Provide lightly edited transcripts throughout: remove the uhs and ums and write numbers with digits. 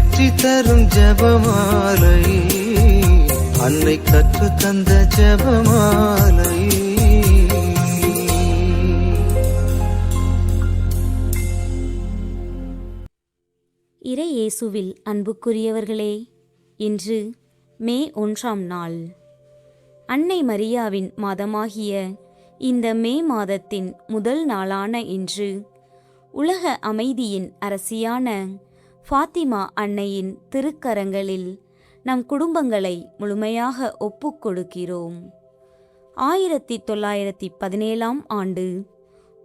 வெற்றி தரும் ஜெபமாலை, அன்னை கற்று தந்த ஜெபமாலை. இறை இயேசுவில் அன்புக்குரியவர்களே, இன்று மே 1ஆம் நாள். அன்னை மரியாவின் மாதமாகிய இந்த மே மாதத்தின் முதல் நாளான இன்று உலக அமைதியின் அரசியான ஃபாத்திமா அன்னையின் திருக்கரங்களில் நம் குடும்பங்களை முழுமையாக ஒப்புக்கொடுக்கிறோம். 1917ஆம் ஆண்டு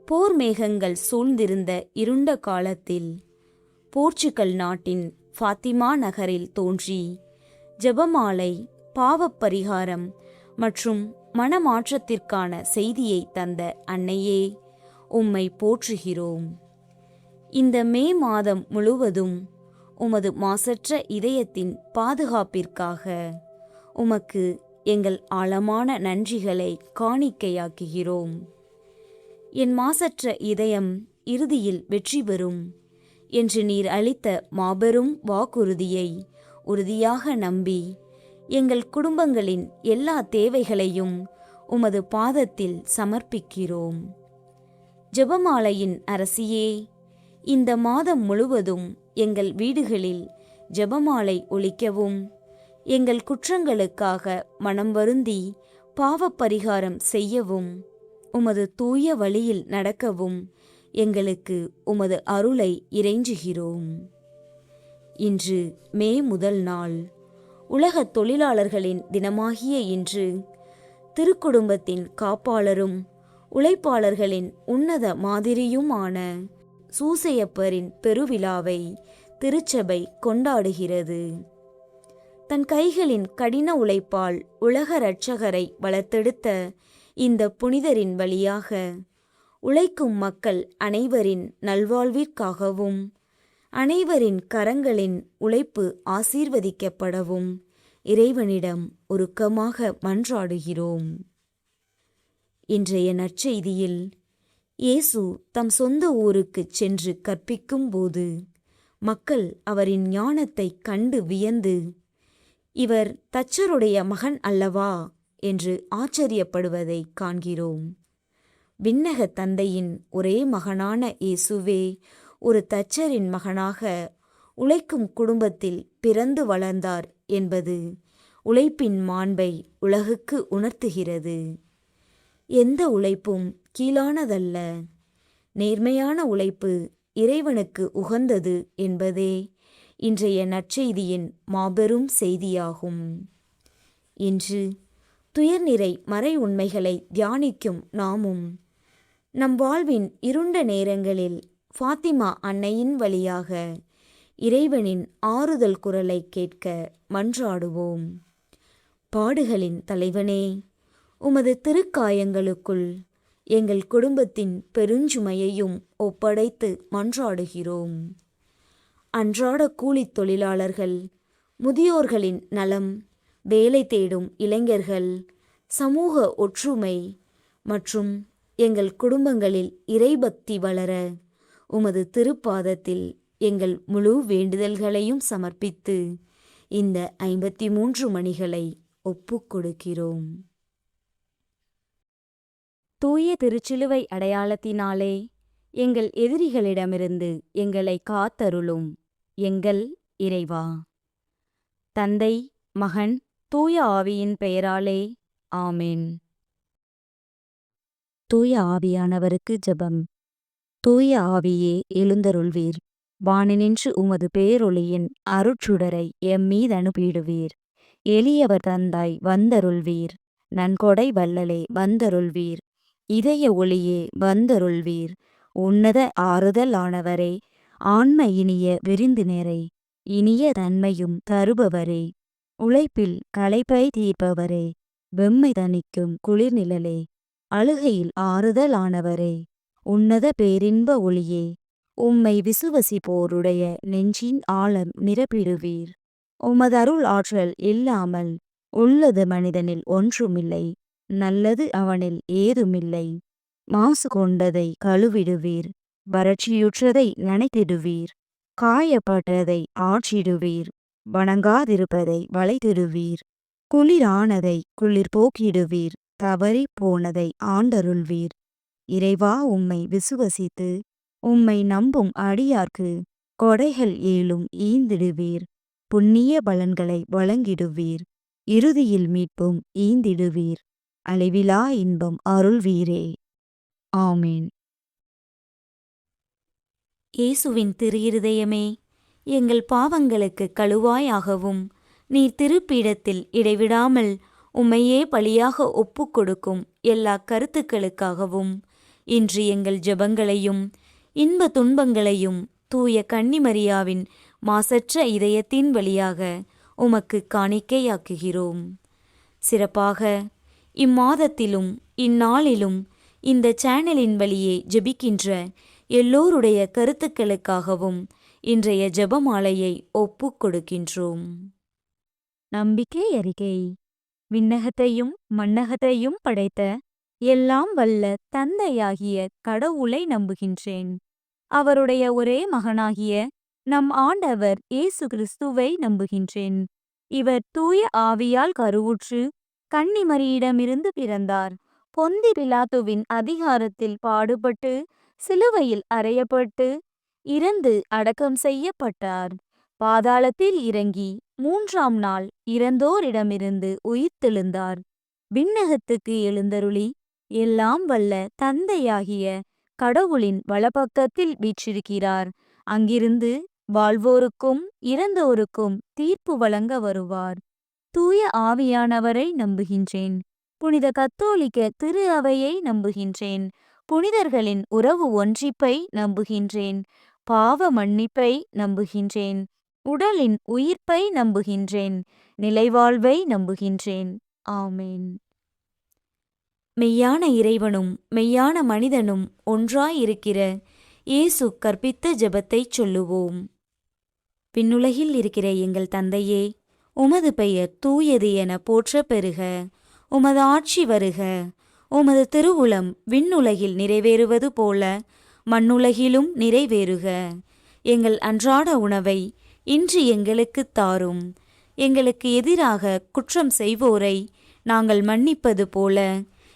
போர் மேகங்கள் சூழ்ந்திருந்த இருண்ட காலத்தில் போர்ச்சுகல் நாட்டின் ஃபாத்திமா நகரில் தோன்றி ஜெபமாலை, பாவப்பரிகாரம் மற்றும் மனமாற்றத்திற்கான செய்தியை தந்த அன்னையே, உம்மை போற்றுகிறோம். இந்த மே மாதம் முழுவதும் உமது மாசற்ற இதயத்தின் பாதுகாப்பிற்காக உமக்கு எங்கள் ஆழமான நன்றிகளை காணிக்கையாக்குகிறோம். என் மாசற்ற இதயம் இறுதியில் வெற்றி பெறும் என்று நீர் அளித்த மாபெரும் வாக்குறுதியை உறுதியாக நம்பி எங்கள் குடும்பங்களின் எல்லா தேவைகளையும் உமது பாதத்தில் சமர்ப்பிக்கிறோம். ஜெபமாலையின் அரசியே, இந்த மாதம் முழுவதும் எங்கள் வீடுகளில் ஜெபமாலை ஒலிக்கவும், எங்கள் குற்றங்களுக்காக மனம் வருந்தி பாவப்பரிகாரம் செய்யவும், உமது தூய வழியில் நடக்கவும் எங்களுக்கு உமது அருளை இறைஞ்சுகிறோம். இன்று மே முதல் நாள், உலக தொழிலாளர்களின் தினமாகிய இன்று திருக்குடும்பத்தின் காப்பாளரும் உழைப்பாளர்களின் உன்னத மாதிரியுமான சூசையப்பரின் பெருவிழாவை திருச்சபை கொண்டாடுகிறது. தன் கைகளின் கடின உழைப்பால் உலக இரட்சகரை வளர்த்தெடுத்த இந்த புனிதரின் வழியாக உழைக்கும் மக்கள் அனைவரின் நல்வாழ்விற்காகவும் அனைவரின் கரங்களின் உழைப்பு ஆசீர்வதிக்கப்படவும் இறைவனிடம் உருக்கமாக மன்றாடுகிறோம். இன்றைய நற்செய்தியில் இயேசு தம் சொந்த ஊருக்குச் சென்று கற்பிக்கும் போது மக்கள் அவரின் ஞானத்தை கண்டு வியந்து, இவர் தச்சருடைய மகன் அல்லவா என்று ஆச்சரியப்படுவதை காண்கிறோம். விண்ணக தந்தையின் ஒரே மகனான இயேசுவே ஒரு தச்சரின் மகனாக உழைக்கும் குடும்பத்தில் பிறந்து வளர்ந்தார் என்பது உழைப்பின் மாண்பை உலகுக்கு உணர்த்துகிறது. எந்த உழைப்பும் கீழானதல்ல, நேர்மையான உழைப்பு இறைவனுக்கு உகந்தது என்பதே இன்றைய நற்செய்தியின் மாபெரும் செய்தியாகும். இன்று துயர்நிறை மறை உண்மைகளை தியானிக்கும் நாமும் நம் வாழ்வின் இருண்ட நேரங்களில் ஃபாத்திமா அன்னையின் வழியாக இறைவனின் ஆறுதல் குரலை கேட்க மன்றாடுவோம். பாடுகளின் தலைவனே, உமது திருக்காயங்களுக்குள் எங்கள் குடும்பத்தின் பெருஞ்சுமையையும் ஒப்படைத்து மன்றாடுகிறோம். அன்றாட கூலித் தொழிலாளர்கள், முதியோர்களின் நலம், வேலை தேடும் இளைஞர்கள், சமூக ஒற்றுமை மற்றும் எங்கள் குடும்பங்களில் இறைபக்தி வளர உமது திருப்பாதத்தில் எங்கள் முழு வேண்டுதல்களையும் சமர்ப்பித்து இந்த 53 மணிகளை ஒப்புக்கொடுக்கிறோம். தூய திருச்சிலுவை அடையாளத்தினாலே எங்கள் எதிரிகளிடமிருந்து எங்களை காத்தருளும் எங்கள் இறைவா. தந்தை, மகன், தூய ஆவியின் பெயராலே ஆமென். தூய ஆவியானவருக்கு ஜெபம். தூய ஆவியே எழுந்தருள்வீர். வானினின்று உமது பேரொளியின் அருட்சுடரை எம்மீதனுப்பிடுவீர். எளியவர் தந்தாய் வந்தருள்வீர். நன்கொடை வள்ளலே வந்தருள்வீர். இதய ஒளியே வந்தருள்வீர். உன்னத ஆறுதலானவரே, ஆன்ம இனிய விருந்தினரே, இனிய தன்மையும் தருபவரே, உழைப்பில் களைப்பை தீர்ப்பவரே, வெம்மை தணிக்கும் குளிர்நிழலே, அழுகையில் ஆறுதலானவரே, உன்னத பேரின்ப ஒளியே, உம்மை விசுவசிப்போருடைய நெஞ்சின் ஆழம் நிரப்பிடுவீர். உமதருள் ஆற்றல் இல்லாமல் உள்ளது மனிதனில் ஒன்றுமில்லை, நல்லது அவனில் ஏதுமில்லை. மாசு கொண்டதை கழுவிடுவீர், வறட்சியுற்றதை நனைத்திடுவீர், காயப்பட்டதை ஆற்றிடுவீர், வணங்காதிருப்பதை வளைத்திடுவீர், குளிரானதை குளிர் போக்கிடுவீர், தவறி போனதை ஆண்டருள்வீர். இறைவா, உம்மை விசுவசித்து உம்மை நம்பும் அடியார்க்கு கொடைகள் ஏழும் ஈந்திடுவீர், புண்ணிய பலன்களை வழங்கிடுவீர், இறுதியில் மீட்பும் ஈந்திடுவீர், அழிவிலா இன்பம் அருள்வீரே. ஆமீன். இயேசுவின் திருஇருதயமே, எங்கள் பாவங்களுக்கு கழுவாயாகவும் நீர் திருப்பீடத்தில் இடைவிடாமல் உம்மையே பலியாக ஒப்புக்கொடுக்கும் எல்லா கருத்துக்களுக்காகவும் இன்று எங்கள் ஜெபங்களையும் இன்ப துன்பங்களையும் தூய கன்னிமரியாவின் மாசற்ற இதயத்தின் வழியாக உமக்கு காணிக்கையாக்குகிறோம். சிறப்பாக இம்மாதத்திலும் இந்நாளிலும் இந்த சேனலின் வழியே ஜெபிக்கின்ற எல்லோருடைய கருத்துக்களுக்காகவும் இன்றைய ஜெபமாலையை ஒப்புக் கொடுக்கின்றோம். நம்பிக்கை அறிக்கை. விண்ணகத்தையும் மண்ணகத்தையும் படைத்த எல்லாம் வல்ல தந்தையாகிய கடவுளை நம்புகின்றேன். அவருடைய ஒரே மகனாகிய நம் ஆண்டவர் இயேசு கிறிஸ்துவை நம்புகின்றேன். இவர் தூய ஆவியால் கருவுற்று கன்னிமரியிடமிருந்து பிறந்தார். பொந்தி பிலாத்துவின் அதிகாரத்தில் பாடுபட்டு சிலுவையில் அறையப்பட்டு இறந்து அடக்கம் செய்யப்பட்டார். பாதாளத்தில் இறங்கி 3ஆம் நாள் இறந்தோரிடமிருந்து உயிர்த்தெழுந்தார். விண்ணகத்துக்கு எழுந்தருளி எல்லாம் வல்ல தந்தையாகிய கடவுளின் வலப்பக்கத்தில் வீற்றிருக்கிறார். அங்கிருந்து வாழ்வோருக்கும் இறந்தோருக்கும் தீர்ப்பு வழங்க வருவார். தூய ஆவியானவரை நம்புகின்றேன். புனித கத்தோலிக்க திரு அவையை நம்புகின்றேன். புனிதர்களின் உறவு ஒன்றிப்பை நம்புகின்றேன். பாவ மன்னிப்பை நம்புகின்றேன். உடலின் உயிர்ப்பை நம்புகின்றேன். நிலைவாழ்வை நம்புகின்றேன். ஆமேன். மெய்யான இறைவனும் மெய்யான மனிதனும் ஒன்றாயிருக்கிற இயேசு கற்பித்த ஜெபத்தைச் சொல்லுவோம். விண்ணுலகில் இருக்கிற எங்கள் தந்தையே, உமது பெயர் தூயது என போற்றப் பெறுக. உமது ஆட்சி வருக. உமது திருவுளம் விண்ணுலகில் நிறைவேறுவது போல மண்ணுலகிலும் நிறைவேறுக. எங்கள் அன்றாட உணவை இன்று எங்களுக்குத் தாரும். எங்களுக்கு எதிராக குற்றம் செய்வோரை நாங்கள் மன்னிப்பது போல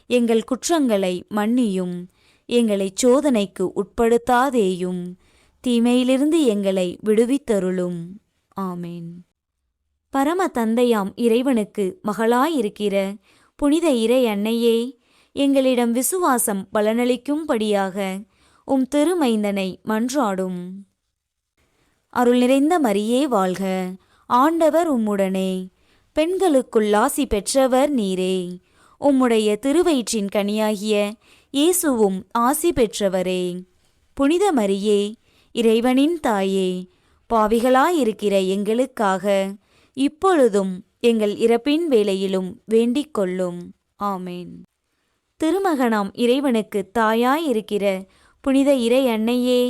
எங்கள் குற்றங்களை மன்னியும். எங்களைச் சோதனைக்கு உட்படுத்தாதேயும், தீமையிலிருந்து எங்களை விடுவித்தருளும். ஆமேன். பரம தந்தையாம் இறைவனுக்கு மகளாயிருக்கிற புனித இறை அன்னையே, எங்களிடம் விசுவாசம் பலனளிக்கும்படியாக உம் திருமைந்தனை மன்றாடும். அருள் நிறைந்த மரியே வாழ்க. ஆண்டவர் உம்முடனே. பெண்களுக்குள் ஆசி பெற்றவர் நீரே. உம்முடைய திருவயிற்றின் கனியாகிய இயேசுவும் ஆசி பெற்றவரே. புனித மரியே, இறைவனின் தாயே, பாவிகளாயிருக்கிற எங்களுக்காக இப்பொழுதும் எங்கள் இறப்பின் வேளையிலும் வேண்டிக் கொள்ளும். ஆமேன். திருமகனாம் இறைவனுக்கு தாயாயிருக்கிற புனித இறை அன்னையே,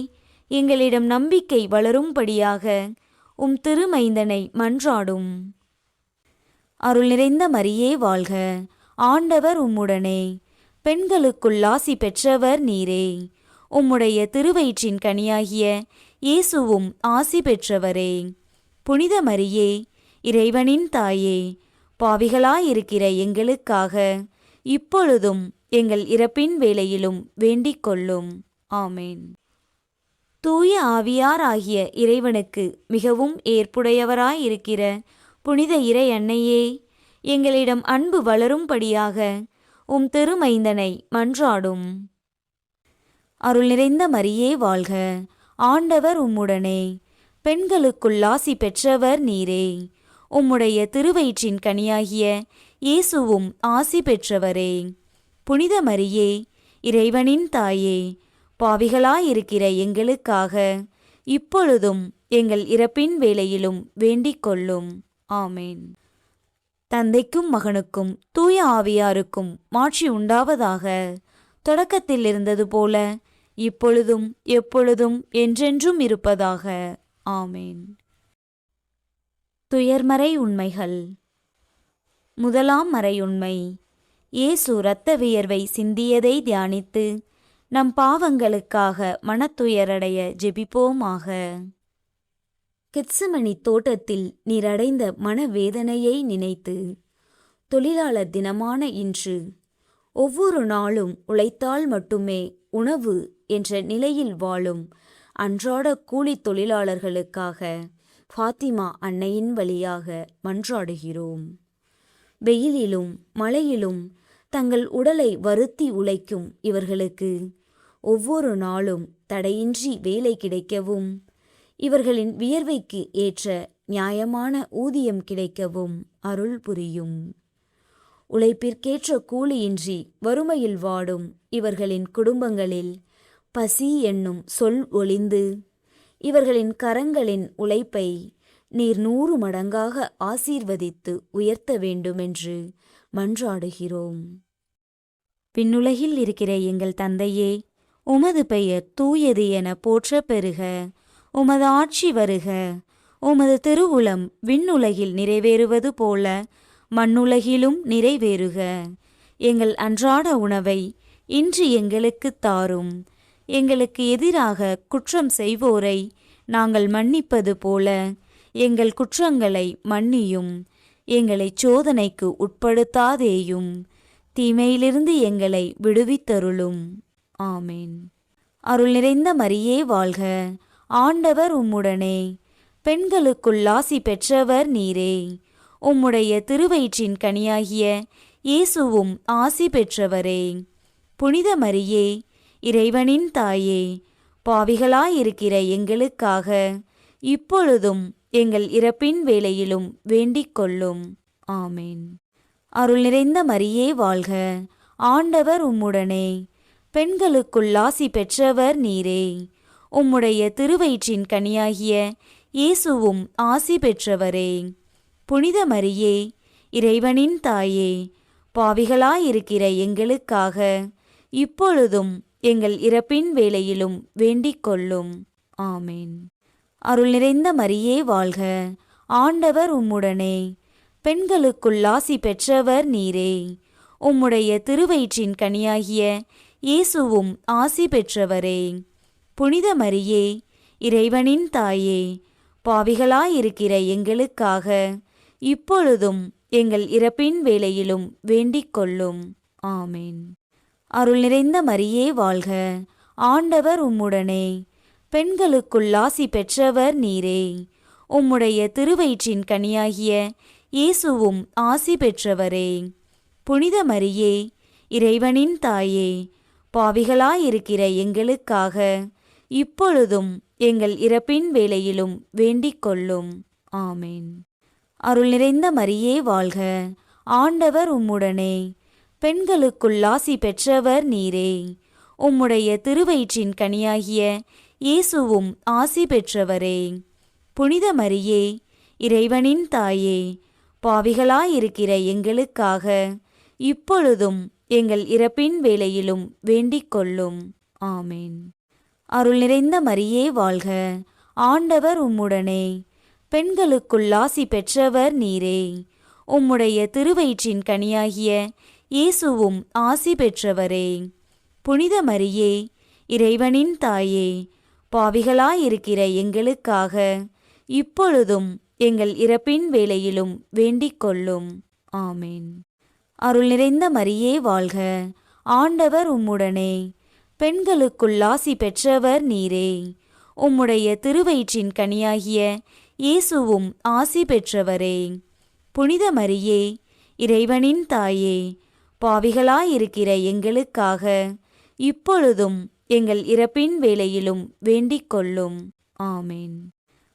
எங்களிடம் நம்பிக்கை வளரும்படியாக உம் திருமைந்தனை மன்றாடும். அருள் நிறைந்த மரியே வாழ்க. ஆண்டவர் உம்முடனே. பெண்களுக்குள் ஆசி பெற்றவர் நீரே. உம்முடைய திருவயிற்றின் கனியாகிய இயேசுவும் ஆசி பெற்றவரே. புனித மரியே, இறைவனின் தாயே, பாவிகளாயிருக்கிற எங்களுக்காக இப்பொழுதும் எங்கள் இறப்பின் வேளையிலும் வேண்டிக் கொள்ளும். ஆமேன். தூய ஆவியாராகிய இறைவனுக்கு மிகவும் ஏற்புடையவராயிருக்கிற புனித இறை அன்னையே, எங்களிடம் அன்பு வளரும்படியாக உம் திருமைந்தனை மன்றாடும். அருள் நிறைந்த மரியே வாழ்க. ஆண்டவர் உம்முடனே. பெண்களுக்குள் ஆசி பெற்றவர் நீரே. உம்முடைய திருவயிற்றின் கனியாகிய இயேசுவும் ஆசி பெற்றவரே. புனித மரியே, இறைவனின் தாயே, பாவிகளாயிருக்கிற எங்களுக்காக இப்பொழுதும் எங்கள் இறப்பின் வேளையிலும் வேண்டிக் கொள்ளும். ஆமேன். தந்தைக்கும் மகனுக்கும் தூய ஆவியாருக்கும் மாட்சி உண்டாவதாக. தொடக்கத்தில் இருந்தது போல இப்பொழுதும் எப்பொழுதும் என்றென்றும் இருப்பதாக. ஆமேன். துயர்மறை உண்மைகள். முதலாம் மறை உண்மை. இயேசு இரத்த வியர்வை சிந்தியதை தியானித்து நம் பாவங்களுக்காக மனத்துயரடைய ஜெபிப்போமாக. கெத்சமனி தோட்டத்தில் நீர் அடைந்த மனவேதனையை நினைத்து, தொழிலாளர் தினமான இன்று ஒவ்வொரு நாளும் உழைத்தால் மட்டுமே உணவு என்ற நிலையில் வாழும் அன்றாட கூலித் தொழிலாளர்களுக்காக ஃபாத்திமா அன்னையின் வழியாக மன்றாடுகிறோம். வெயிலிலும் மழையிலும் தங்கள் உடலை வருத்தி உழைக்கும் இவர்களுக்கு ஒவ்வொரு நாளும் தடையின்றி வேலை கிடைக்கவும், இவர்களின் வியர்வைக்கு ஏற்ற நியாயமான ஊதியம் கிடைக்கவும் அருள் புரியும். உழைப்பிற்கேற்ற கூலியின்றி வறுமையில் வாடும் இவர்களின் குடும்பங்களில் பசி என்னும் சொல் ஒளிந்து, இவர்களின் கரங்களின் உழைப்பை நீர் 100 மடங்காக ஆசீர்வதித்து உயர்த்த வேண்டுமென்று மன்றாடுகிறோம். விண்ணுலகில் இருக்கிற எங்கள் தந்தையே, உமது பெயர் தூயது என போற்ற பெறுக. உமது ஆட்சி வருக. உமது திருவுளம் விண்ணுலகில் நிறைவேறுவது போல மண்ணுலகிலும் நிறைவேறுக. எங்கள் அன்றாட உணவை இன்று எங்களுக்குத் தாரும். எங்களுக்கு எதிராக குற்றம் செய்வோரை நாங்கள் மன்னிப்பது போல எங்கள் குற்றங்களை மன்னியும். எங்களைச் சோதனைக்கு உட்படுத்தாதேயும், தீமையிலிருந்து எங்களை விடுவித்தருளும். ஆமேன். அருள் நிறைந்த மரியே வாழ்க. ஆண்டவர் உம்முடனே. பெண்களுக்குள் ஆசி பெற்றவர் நீரே. உம்முடைய திருவயிற்றின் கனியாகிய இயேசுவும் ஆசி பெற்றவரே. புனித மரியே, இறைவனின் தாயே, பாவிகளாயிருக்கிற எங்களுக்காக இப்பொழுதும் எங்கள் இறப்பின் வேளையிலும் வேண்டிக் கொள்ளும். ஆமேன். அருள் நிறைந்த மரியே வாழ்க. ஆண்டவர் உம்முடனே. பெண்களுக்குள் ஆசி பெற்றவர் நீரே. உம்முடைய திருவயிற்றின் கனியாகிய இயேசுவும் ஆசி பெற்றவரே. புனித மரியே, இறைவனின் தாயே, பாவிகளாயிருக்கிற எங்களுக்காக இப்பொழுதும் எங்கள் இறப்பின் வேளையிலும் வேண்டிக் கொள்ளும். ஆமேன். அருள் நிறைந்த மரியே வாழ்க. ஆண்டவர் உம்முடனே. பெண்களுக்குள் ஆசி பெற்றவர் நீரே. உம்முடைய திருவயிற்றின் கனியாகிய இயேசுவும் ஆசி பெற்றவரே. புனித மரியே, இறைவனின் தாயே, பாவிகளாயிருக்கிற எங்களுக்காக இப்பொழுதும் எங்கள் இறப்பின் வேளையிலும் வேண்டிக் கொள்ளும். ஆமேன். அருள் நிறைந்த மரியே வாழ்க. ஆண்டவர் உம்முடனே. பெண்களுக்குள் ஆசி பெற்றவர் நீரே. உம்முடைய திருவயிற்றின் கனியாகிய இயேசுவும் ஆசி பெற்றவரே. புனித மரியே, இறைவனின் தாயே, பாவிகளாயிருக்கிற எங்களுக்காக இப்பொழுதும் எங்கள் இறப்பின் வேளையிலும் வேண்டிக் கொள்ளும். ஆமேன். அருள் நிறைந்த மரியே வாழ்க. ஆண்டவர் உம்முடனே. பெண்களுக்குள் ஆசி பெற்றவர் நீரே. உம்முடைய திருவயிற்றின் கனியாகிய இயேசுவும் ஆசி பெற்றவரே. புனித மரியே, இறைவனின் தாயே, பாவிகளாயிருக்கிற எங்களுக்காக இப்பொழுதும் எங்கள் இறப்பின் வேளையிலும் வேண்டிக் கொள்ளும். ஆமேன். அருள் நிறைந்த மரியே வாழ்க. ஆண்டவர் உம்முடனே. பெண்களுக்குள் ஆசி பெற்றவர் நீரே. உம்முடைய திருவயிற்றின் கனியாகிய இயேசுவும் ஆசி பெற்றவரே. புனித மரியே, இறைவனின் தாயே, பாவிகளாயிருக்கிற எங்களுக்காக இப்பொழுதும் எங்கள் இறப்பின் வேளையிலும் வேண்டிக் கொள்ளும். ஆமேன். அருள் நிறைந்த மரியே வாழ்க. ஆண்டவர் உம்முடனே. பெண்களுக்குள் ஆசி பெற்றவர் நீரே. உம்முடைய திருவயிற்றின் கனியாகிய இயேசுவும் ஆசி பெற்றவரே. புனித மரியே, இறைவனின் தாயே, பாவிகளாயிருக்கிற எங்களுக்காக இப்பொழுதும் எங்கள் இறப்பின் வேளையிலும் வேண்டிக் கொள்ளும். ஆமேன்.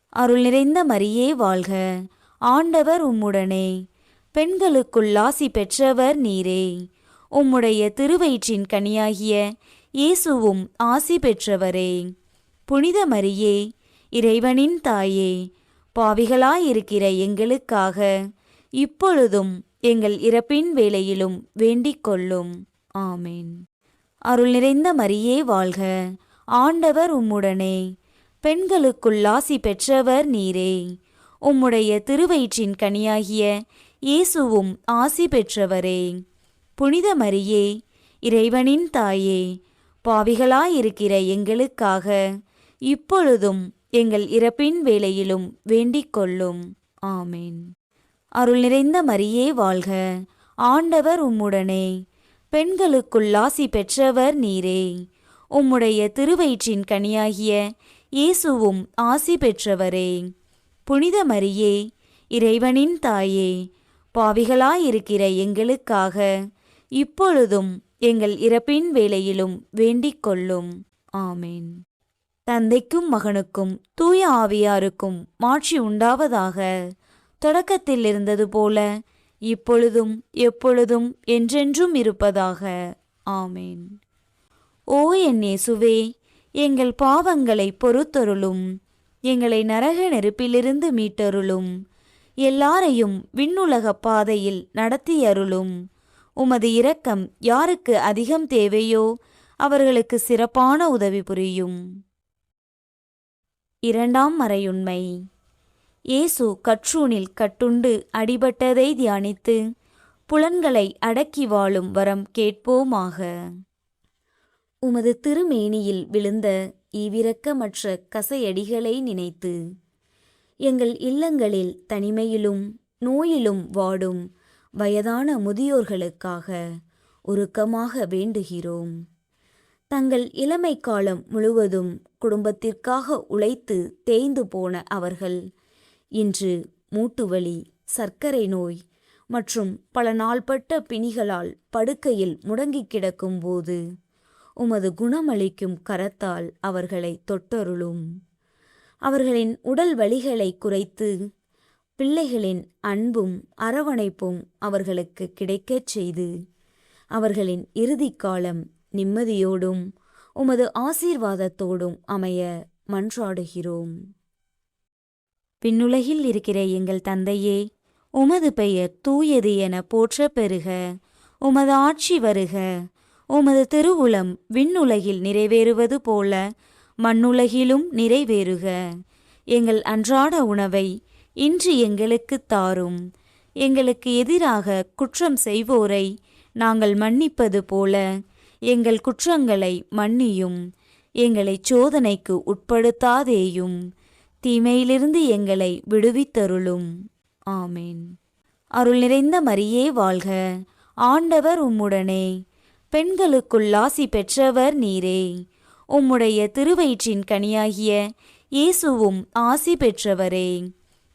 அருள் நிறைந்த மரியே வாழ்க. ஆண்டவர் உம்முடனே. பெண்களுக்குள் ஆசி பெற்றவர் நீரே. உம்முடைய திருவயிற்றின் கனியாகிய இயேசுவும் ஆசி பெற்றவரே. புனித மரியே, இறைவனின் தாயே, பாவிகளாயிருக்கிற எங்களுக்காக இப்பொழுதும் எங்கள் இறப்பின் வேளையிலும் வேண்டிக் கொள்ளும். ஆமேன். அருள் நிறைந்த மரியே வாழ்க. ஆண்டவர் உம்முடனே. பெண்களுக்குள் ஆசி பெற்றவர் நீரே. உம்முடைய திருவயிற்றின் கனியாகிய இயேசுவும் ஆசி பெற்றவரே. புனித மரியே, இறைவனின் தாயே, பாவிகளாயிருக்கிற எங்களுக்காக இப்பொழுதும் எங்கள் இறப்பின் வேளையிலும் வேண்டிக் கொள்ளும். ஆமேன். அருள் நிறைந்த மரியே வாழ்க, ஆண்டவர் உம்முடனே, பெண்களுக்குள் ஆசி பெற்றவர் நீரே. உம்முடைய திருவயிற்றின் கனியாகிய இயேசுவும் ஆசி பெற்றவரே. புனித மரியே, இறைவனின் தாயே, பாவிகளாயிருக்கிற எங்களுக்காக இப்பொழுதும் எங்கள் இறப்பின் வேளையிலும் வேண்டிக் கொள்ளும். ஆமேன். தந்தைக்கும் மகனுக்கும் தூய ஆவியாருக்கும் மாட்சி உண்டாவதாக. தொடக்கத்தில் இருந்தது போல இப்பொழுதும் எப்பொழுதும் என்றென்றும் இருப்பதாக. ஆமேன். ஓ என் இயேசுவே, எங்கள் பாவங்களை பொறுத்தருளும், எங்களை நரக நெருப்பிலிருந்து மீட்டருளும், எல்லாரையும் விண்ணுலக பாதையில் நடத்தியருளும். உமது இரக்கம் யாருக்கு அதிகம் தேவையோ அவர்களுக்கு சிறப்பான உதவி புரியும். இரண்டாம் மறையுண்மை. இயேசு கற்றூணில் கட்டுண்டு அடிபட்டதை தியானித்து புலன்களை அடக்கி வாழும் வரம் கேட்போமாக. உமது திருமேனியில் விழுந்த ஈவிரக்கமற்ற கசையடிகளை நினைத்து எங்கள் இல்லங்களில் தனிமையிலும் நோயிலும் வாடும் வயதான முதியோர்களுக்காக உருக்கமாக வேண்டுகிறோம். தங்கள் இளமை காலம் முழுவதும் குடும்பத்திற்காக உழைத்து தேய்ந்து போன அவர்கள் இன்று மூட்டுவலி, சர்க்கரை நோய் மற்றும் பல நாள்பட்ட பிணிகளால் படுக்கையில் முடங்கிக் கிடக்கும்போது உமது குணமளிக்கும் கரத்தால் அவர்களை தொட்டருளும். அவர்களின் உடல் வலிகளை குறைத்து பிள்ளைகளின் அன்பும் அரவணைப்பும் அவர்களுக்கு கிடைக்கச் செய்து அவர்களின் இறுதிக் காலம் நிம்மதியோடும் உமது ஆசீர்வாதத்தோடும் அமைய மன்றாடுகிறோம். விண்ணுலகில் இருக்கிற எங்கள் தந்தையே, உமது பெயர் தூயது என போற்றப் பெறுக. உமது ஆட்சி வருக. உமது திருவுளம் விண்ணுலகில் நிறைவேறுவது போல மண்ணுலகிலும் நிறைவேறுக. எங்கள் அன்றாட உணவை இன்று எங்களுக்குத் தாரும். எங்களுக்கு எதிராக குற்றம் செய்வோரை நாங்கள் மன்னிப்பது போல எங்கள் குற்றங்களை மன்னியும். எங்களைச் சோதனைக்கு உட்படுத்தாதேயும், தீமையிலிருந்து எங்களை விடுவித்தருளும். ஆமேன். அருள் நிறைந்த மரியே வாழ்க, ஆண்டவர் உம்முடனே, பெண்களுக்குள் ஆசி பெற்றவர் நீரே. உம்முடைய திருவயிற்றின் கனியாகிய இயேசுவும் ஆசி பெற்றவரே.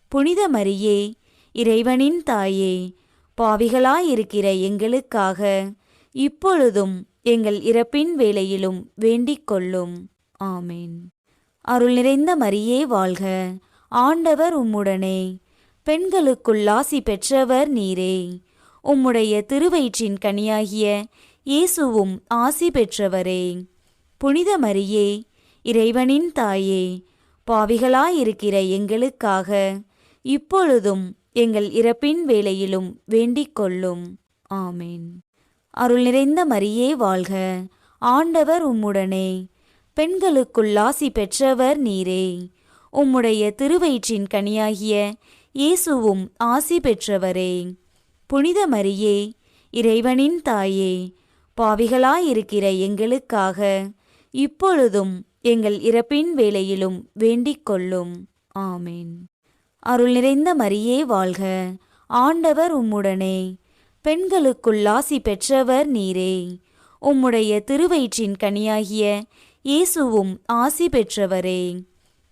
புனித மரியே, இறைவனின் தாயே, பாவிகளாயிருக்கிற எங்களுக்காக இப்பொழுதும் எங்கள் இறப்பின் வேளையிலும் வேண்டிக் கொள்ளும். ஆமேன். அருள் நிறைந்த மரியே வாழ்க, ஆண்டவர் உம்முடனே, பெண்களுக்குள் ஆசி பெற்றவர் நீரே. உம்முடைய திருவயிற்றின் கனியாகிய இயேசுவும் ஆசி பெற்றவரே. புனித மரியே, இறைவனின் தாயே, பாவிகளாயிருக்கிற எங்களுக்காக இப்பொழுதும் எங்கள் இறப்பின் வேளையிலும் வேண்டிக் கொள்ளும். ஆமேன். அருள் நிறைந்த மரியே வாழ்க, ஆண்டவர் உம்முடனே, பெண்களுக்குள் ஆசி பெற்றவர் நீரே. உம்முடைய திருவயிற்றின் கனியாகிய இயேசுவும் ஆசி பெற்றவரே. புனித மரியே, இறைவனின் தாயே, பாவிகளாயிருக்கிற எங்களுக்காக இப்பொழுதும் எங்கள் இறப்பின் வேளையிலும் வேண்டிக் கொள்ளும். ஆமேன். அருள் நிறைந்த மரியே வாழ்க, ஆண்டவர் உம்முடனே, பெண்களுக்குள் ஆசி பெற்றவர் நீரே. உம்முடைய திருவயிற்றின் கனியாகிய இயேசுவும் ஆசி பெற்றவரே.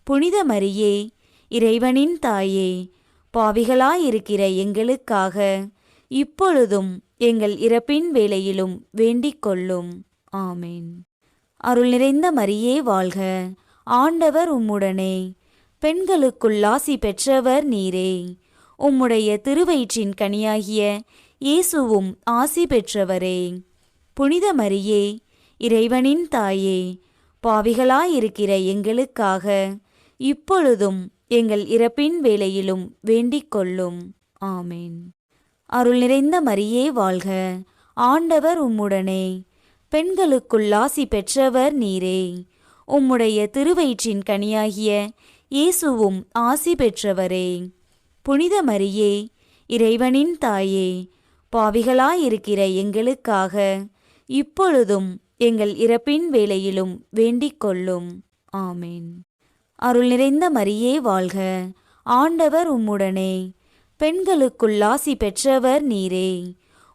புனித மரியே, இறைவனின் தாயே, பாவிகளாயிருக்கிற எங்களுக்காக இப்பொழுதும் எங்கள் இறப்பின் வேளையிலும் வேண்டிக் கொள்ளும். ஆமேன். அருள் நிறைந்த மரியே வாழ்க, ஆண்டவர் உம்முடனே, பெண்களுக்குள் ஆசி பெற்றவர் நீரே. உம்முடைய திருவயிற்றின் கனியாகிய இயேசுவும் ஆசி பெற்றவரே. புனித மரியே, இறைவனின் தாயே, பாவிகளாயிருக்கிற எங்களுக்காக இப்பொழுதும் எங்கள் இறப்பின் வேளையிலும் வேண்டிக் கொள்ளும். ஆமேன். அருள் நிறைந்த மரியே வாழ்க, ஆண்டவர் உம்முடனே, பெண்களுக்குள் ஆசி பெற்றவர் நீரே. உம்முடைய திருவயிற்றின் கனியாகிய இயேசுவும் ஆசி பெற்றவரே. புனித மரியே, இறைவனின் தாயே, பாவிகளாயிருக்கிற எங்களுக்காக இப்பொழுதும் எங்கள் இறப்பின் வேளையிலும் வேண்டிக் கொள்ளும். ஆமேன். அருள் நிறைந்த மரியே வாழ்க, ஆண்டவர் உம்முடனே, பெண்களுக்குள் ஆசி பெற்றவர் நீரே.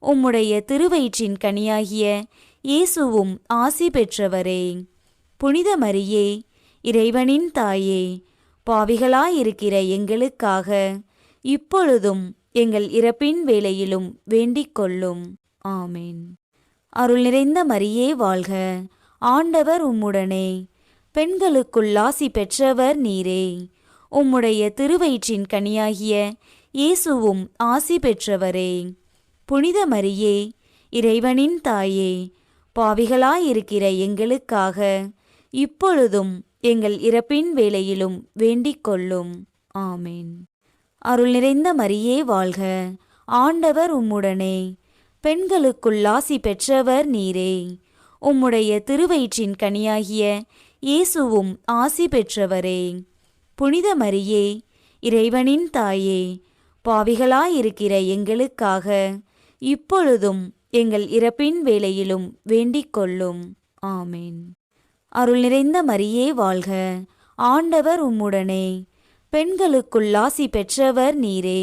உம்முடைய திருவயிற்றின் கனியாகிய இயேசுவும் ஆசி பெற்றவரே. புனித மரியே, இறைவனின் தாயே, பாவிகளாயிருக்கிற எங்களுக்காக இப்பொழுதும் எங்கள் இறப்பின் வேளையிலும் வேண்டிக் கொள்ளும். ஆமேன். அருள் நிறைந்த மரியே வாழ்க, ஆண்டவர் உம்முடனே, பெண்களுக்குள் ஆசி பெற்றவர் நீரே. உம்முடைய திருவயிற்றின் கனியாகிய இயேசுவும் ஆசி பெற்றவரே. புனித மரியே, இறைவனின் தாயே, பாவிகளாயிருக்கிற எங்களுக்காக இப்பொழுதும் எங்கள் இறப்பின் வேளையிலும் வேண்டிக் கொள்ளும். ஆமேன். அருள் நிறைந்த மரியே வாழ்க, ஆண்டவர் உம்முடனே, பெண்களுக்குள் ஆசி பெற்றவர் நீரே. உம்முடைய திருவயிற்றின் கனியாகிய இயேசுவும் ஆசி பெற்றவரே. புனித மரியே, இறைவனின் தாயே, பாவிகளாயிருக்கிற எங்களுக்காக இப்பொழுதும் எங்கள் இறப்பின் வேளையிலும் வேண்டிக் கொள்ளும். ஆமேன். அருள் நிறைந்த மரியே வாழ்க, ஆண்டவர் உம்முடனே, பெண்களுக்குள் ஆசி பெற்றவர் நீரே.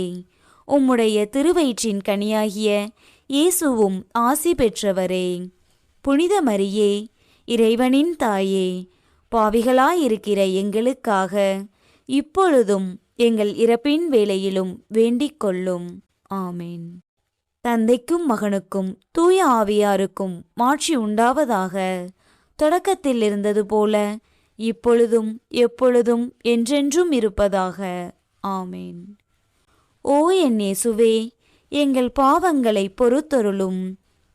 உம்முடைய திருவயிற்றின் கனியாகிய இயேசுவும் ஆசி பெற்றவரே. புனித மரியே, இறைவனின் தாயே, பாவிகளாயிருக்கிற எங்களுக்காக இப்பொழுதும் எங்கள் இறப்பின் வேளையிலும் வேண்டிக் கொள்ளும். ஆமேன். தந்தைக்கும் மகனுக்கும் தூய ஆவியாருக்கும் மாட்சி உண்டாவதாக. தொடக்கத்தில் இருந்தது போல இப்பொழுதும் எப்பொழுதும் என்றென்றும் இருப்பதாக. ஆமேன். ஓ என் இயேசுவே, எங்கள் பாவங்களை பொறுத்தருளும்,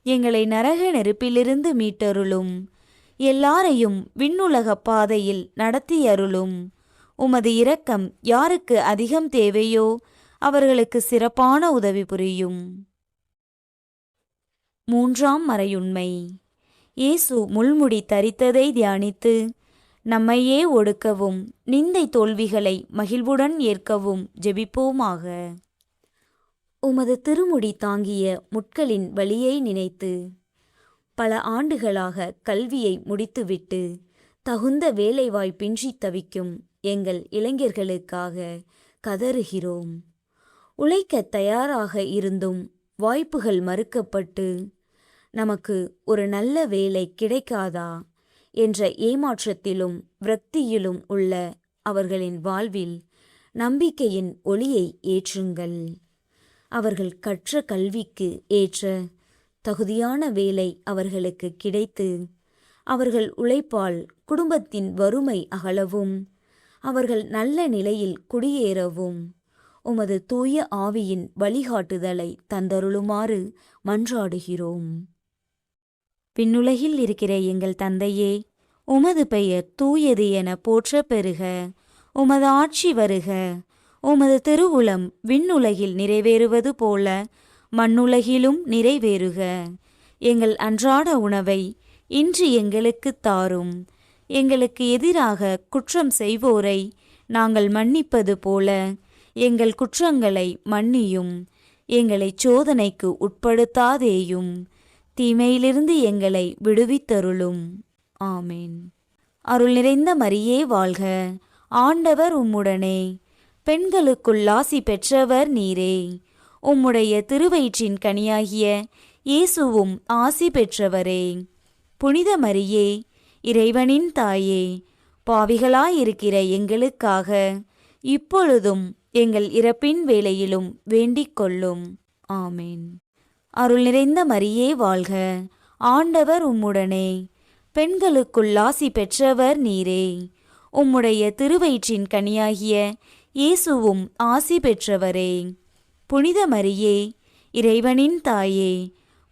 எங்களை நரக நெருப்பிலிருந்து மீட்டருளும், எல்லாரையும் விண்ணுலக பாதையில் நடத்தியருளும். உமது இரக்கம் யாருக்கு அதிகம் தேவையோ அவர்களுக்கு சிறப்பான உதவி புரியும். மூன்றாம் மறையுண்மை. இயேசு முள்முடி தரித்ததை தியானித்து நம்மையே ஒடுக்கவும் நிந்தை தோல்விகளை மகிழ்வுடன் ஏற்கவும் ஜெபிப்போமாக. உமது திருமுடி தாங்கிய முட்களின் வலியை நினைத்து பல ஆண்டுகளாக கல்வியை முடித்துவிட்டு தகுந்த வேலைவாய்ப்பின்றி தவிக்கும் எங்கள் இளைஞர்களுக்காக கதறுகிறோம். உழைக்க தயாராக இருந்தும் வாய்ப்புகள் மறுக்கப்பட்டு நமக்கு ஒரு நல்ல வேலை கிடைக்காதா என்ற ஏமாற்றத்திலும் விரக்தியிலும் உள்ள அவர்களின் வாழ்வில் நம்பிக்கையின் ஒளியை ஏற்றுங்கள். அவர்கள் கற்ற கல்விக்கு ஏற்ற தகுதியான வேலை அவர்களுக்கு கிடைத்து அவர்கள் உழைப்பால் குடும்பத்தின் வறுமை அகலவும் அவர்கள் நல்ல நிலையில் குடியேறவும் உமது தூய ஆவியின் வழிகாட்டுதலை தந்தருளுமாறு மன்றாடுகிறோம். விண்ணுலகில் இருக்கிற எங்கள் தந்தையே, உமது பெயர் தூயது என போற்ற பெறுக. உமது ஆட்சி வருக. உமது திருவுளம் விண்ணுலகில் நிறைவேறுவது போல மண்ணுலகிலும் நிறைவேறுக. எங்கள் அன்றாட உணவை இன்று எங்களுக்கு தாரும். எங்களுக்கு எதிராக குற்றம் செய்வோரை நாங்கள் மன்னிப்பது போல எங்கள் குற்றங்களை மன்னியும். எங்களை சோதனைக்கு உட்படுத்தாதேயும், தீமையிலிருந்து எங்களை விடுவித்தருளும். ஆமேன். அருள் நிறைந்த மரியே வாழ்க, ஆண்டவர் உம்முடனே, பெண்களுக்குள் ஆசி பெற்றவர் நீரே. உம்முடைய திருவயிற்றின் கனியாகிய இயேசுவும் ஆசி பெற்றவரே. புனித மரியே, இறைவனின் தாயே, பாவிகளாயிருக்கிற எங்களுக்காக இப்பொழுதும் எங்கள் இறப்பின் வேளையிலும் வேண்டிக் கொள்ளும். ஆமேன். அருள் நிறைந்த மரியே வாழ்க, ஆண்டவர் உம்முடனே, பெண்களுக்குள் ஆசி பெற்றவர் நீரே. உம்முடைய திருவயிற்றின் கனியாகிய இயேசுவும் ஆசி பெற்றவரே. புனித மரியே, இறைவனின் தாயே,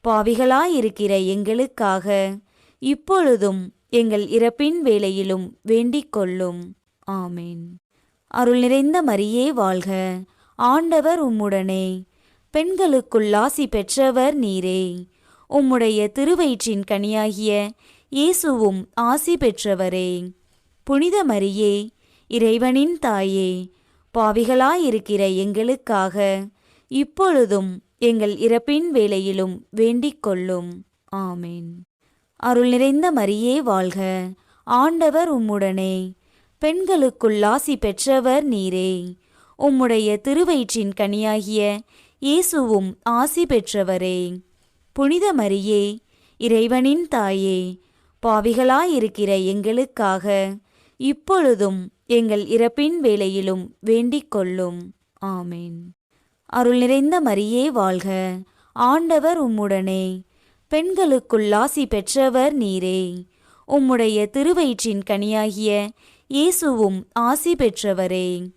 பாவிகளாயிருக்கிற எங்களுக்காக இப்பொழுதும் எங்கள் இறப்பின் வேளையிலும் வேண்டிக் கொள்ளும். ஆமேன். அருள் நிறைந்த மரியே வாழ்க, ஆண்டவர் உம்முடனே, பெண்களுக்குள் ஆசி பெற்றவர் நீரே. உம்முடைய திருவயிற்றின் கனியாகிய இயேசுவும் ஆசி பெற்றவரே. புனித மரியே, இறைவனின் தாயே, பாவிகளாயிருக்கிற எங்களுக்காக இப்பொழுதும் எங்கள் இறப்பின் வேளையிலும் வேண்டிக் கொள்ளும். ஆமேன். அருள் நிறைந்த மரியே வாழ்க, ஆண்டவர் உம்முடனே, பெண்களுக்குள் ஆசி பெற்றவர் நீரே. உம்முடைய திருவயிற்றின் கனியாகிய இயேசுவும் ஆசி பெற்றவரே. புனித மரியே, இறைவனின் தாயே, பாவிகளாயிருக்கிற எங்களுக்காக இப்பொழுதும் எங்கள் இறப்பின் வேளையிலும் வேண்டிக் கொள்ளும். ஆமேன். அருள் நிறைந்த மரியே வாழ்க, ஆண்டவர் உம்முடனே. பெண்களுக்குள் ஆசி பெற்றவர் நீரே. உம்முடைய திருவயிற்றின் கனியாகிய இயேசுவும் ஆசி பெற்றவரே.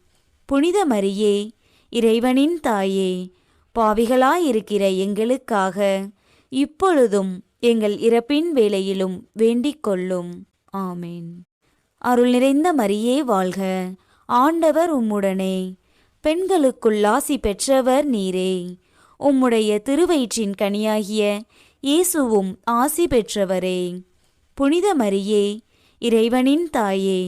புனித மரியே, இறைவனின் தாயே, பாவிகளாயிருக்கிற எங்களுக்காக இப்பொழுதும் எங்கள் இறப்பின் வேளையிலும் வேண்டிக் கொள்ளும். ஆமேன். அருள் நிறைந்த மரியே வாழ்க, ஆண்டவர் உம்முடனே. பெண்களுக்குள் ஆசி பெற்றவர் நீரே. உம்முடைய திருவயிற்றின் கனியாகிய இயேசுவும் ஆசி பெற்றவரே. புனித மரியே, இறைவனின் தாயே,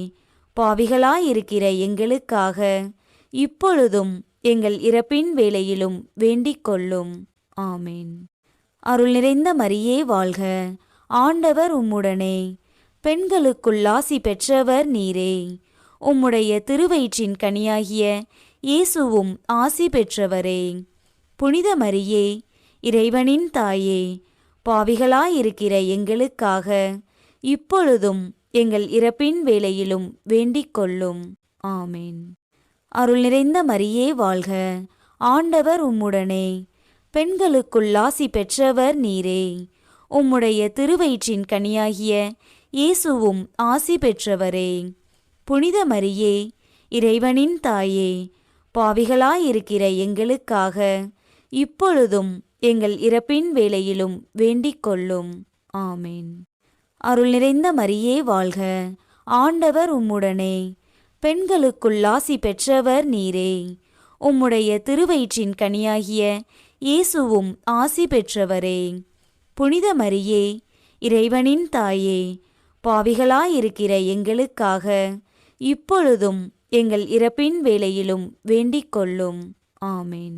பாவிகளாயிருக்கிற எங்களுக்காக இப்பொழுதும் எங்கள் இறப்பின் வேளையிலும் வேண்டிக் கொள்ளும். ஆமேன். அருள் நிறைந்த மரியே வாழ்க, ஆண்டவர் உம்முடனே. பெண்களுக்குள் ஆசி பெற்றவர் நீரே. உம்முடைய திருவயிற்றின் கனியாகிய இயேசுவும் ஆசி பெற்றவரே. புனித மரியே, இறைவனின் தாயே, பாவிகளாயிருக்கிற எங்களுக்காக இப்பொழுதும் எங்கள் இறப்பின் வேளையிலும் வேண்டிக் கொள்ளும். ஆமேன். அருள் நிறைந்த மரியே வாழ்க, ஆண்டவர் உம்முடனே. பெண்களுக்குள் ஆசி பெற்றவர் நீரே. உம்முடைய திருவயிற்றின் கனியாகிய இயேசுவும் ஆசி பெற்றவரே. புனித மரியே, இறைவனின் தாயே, பாவிகளாயிருக்கிற எங்களுக்காக இப்பொழுதும் எங்கள் இறப்பின் வேளையிலும் வேண்டிக் கொள்ளும். ஆமேன். அருள் நிறைந்த மரியே வாழ்க, ஆண்டவர் உம்முடனே. பெண்களுக்குள் ஆசி பெற்றவர் நீரே. உம்முடைய திருவயிற்றின் கனியாகிய இயேசுவும் ஆசி பெற்றவரே. புனித மரியே, இறைவனின் தாயே, பாவிகளாயிருக்கிற எங்களுக்காக இப்பொழுதும் எங்கள் இறப்பின் வேளையிலும் வேண்டிக் கொள்ளும். ஆமேன்.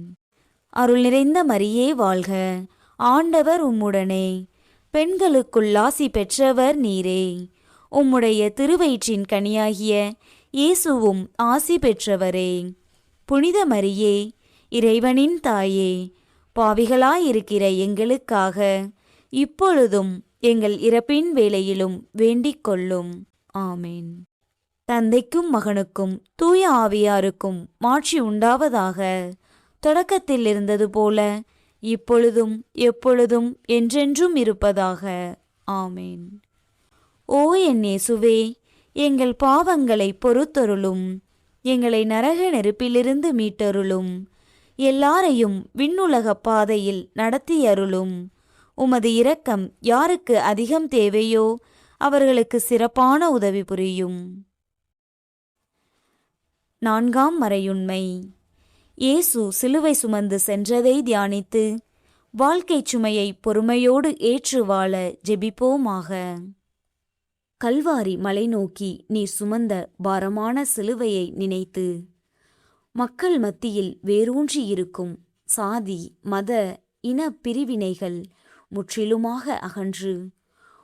அருள் நிறைந்த மரியே வாழ்க, ஆண்டவர் உம்முடனே. பெண்களுக்குள் ஆசி பெற்றவர் நீரே. உம்முடைய திருவயிற்றின் கனியாகிய இயேசுவும் ஆசி பெற்றவரே. புனித மரியே, இறைவனின் தாயே, பாவிகளாயிருக்கிற எங்களுக்காக இப்பொழுதும் எங்கள் இறப்பின் வேளையிலும் வேண்டிக் கொள்ளும். ஆமேன். தந்தைக்கும் மகனுக்கும் தூய ஆவியாருக்கும் மாட்சி உண்டாவதாக. தொடக்கத்தில் இருந்தது போல இப்பொழுதும் எப்பொழுதும் என்றென்றும் இருப்பதாக. ஆமேன். ஓ என் இயேசுவே, எங்கள் பாவங்களை பொறுத்தருளும். எங்களை நரக நெருப்பிலிருந்து மீட்டருளும். எல்லாரையும் விண்ணுலக பாதையில் நடத்தியருளும். உமது இரக்கம் யாருக்கு அதிகம் தேவையோ அவர்களுக்கு சிறப்பான உதவி புரியும். 4ஆம் மறையுண்மை. இயேசு சிலுவை சுமந்து சென்றதை தியானித்து வாழ்க்கைச் சுமையை பொறுமையோடு ஏற்று வாழ ஜெபிப்போமாக. கல்வாரி மலை நோக்கி நீர் சுமந்த பாரமான சிலுவையை நினைத்து மக்கள் மத்தியில் வேரூன்றி இருக்கும் சாதி, மத, இன பிரிவினைகள் முற்றிலுமாக அகன்று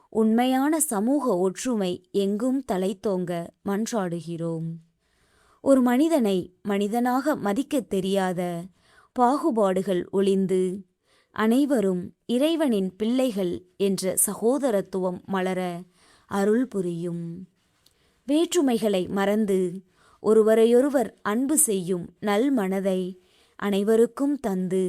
உண்மையான சமூக ஒற்றுமை எங்கும் தலைத்தோங்க மன்றாடுகிறோம். ஒரு மனிதனை மனிதனாக மதிக்கத் தெரியாத பாகுபாடுகள் ஒழிந்து அனைவரும் இறைவனின் பிள்ளைகள் என்ற சகோதரத்துவம் மலர அருள் புரியும். வேற்றுமைகளை மறந்து ஒருவரையொருவர் அன்பு செய்யும் நல் மனதை அனைவருக்கும் தந்து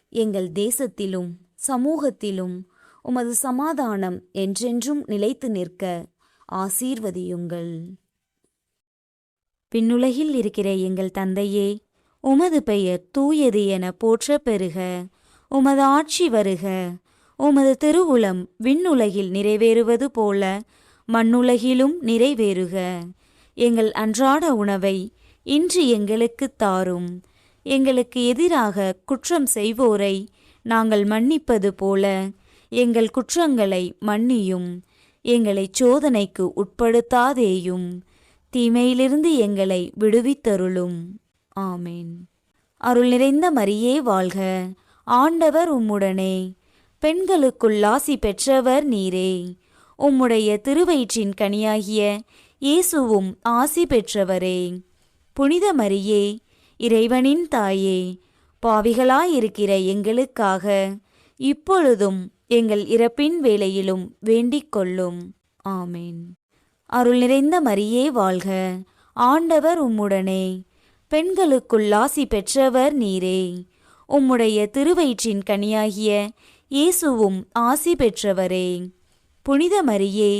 எங்கள் தேசத்திலும் சமூகத்திலும் உமது சமாதானம் என்றென்றும் நிலைத்து நிற்க ஆசீர்வதியுங்கள். விண்ணுலகில் இருக்கிற எங்கள் தந்தையே, உமது பெயர் தூயது என போற்றப் பெறுக. உமது ஆட்சி வருக. உமது திருவுளம் விண்ணுலகில் நிறைவேறுவது போல மண்ணுலகிலும் நிறைவேறுக. எங்கள் அன்றாட உணவை இன்று எங்களுக்குத் தாரும். எங்களுக்கு எதிராக குற்றம் செய்வோரை நாங்கள் மன்னிப்பது போல எங்கள் குற்றங்களை மன்னியும். எங்களைச் சோதனைக்கு உட்படுத்தாதேயும், தீமையிலிருந்து எங்களை விடுவித்தருளும். ஆமேன். அருள் நிறைந்த மரியே வாழ்க, ஆண்டவர் உம்முடனே. பெண்களுக்குள் ஆசி பெற்றவர் நீரே. உம்முடைய திருவயிற்றின் கனியாகிய இயேசுவும் ஆசி பெற்றவரே. புனித மரியே, இறைவனின் தாயே, பாவிகளாயிருக்கிற எங்களுக்காக இப்பொழுதும் எங்கள் இறப்பின் வேளையிலும் வேண்டிக் கொள்ளும். ஆமேன். அருள் நிறைந்த மரியே வாழ்க, ஆண்டவர் உம்முடனே, பெண்களுக்குள் ஆசி பெற்றவர் நீரே. உம்முடைய திருவயிற்றின் கனியாகிய இயேசுவும் ஆசி பெற்றவரே. புனித மரியே,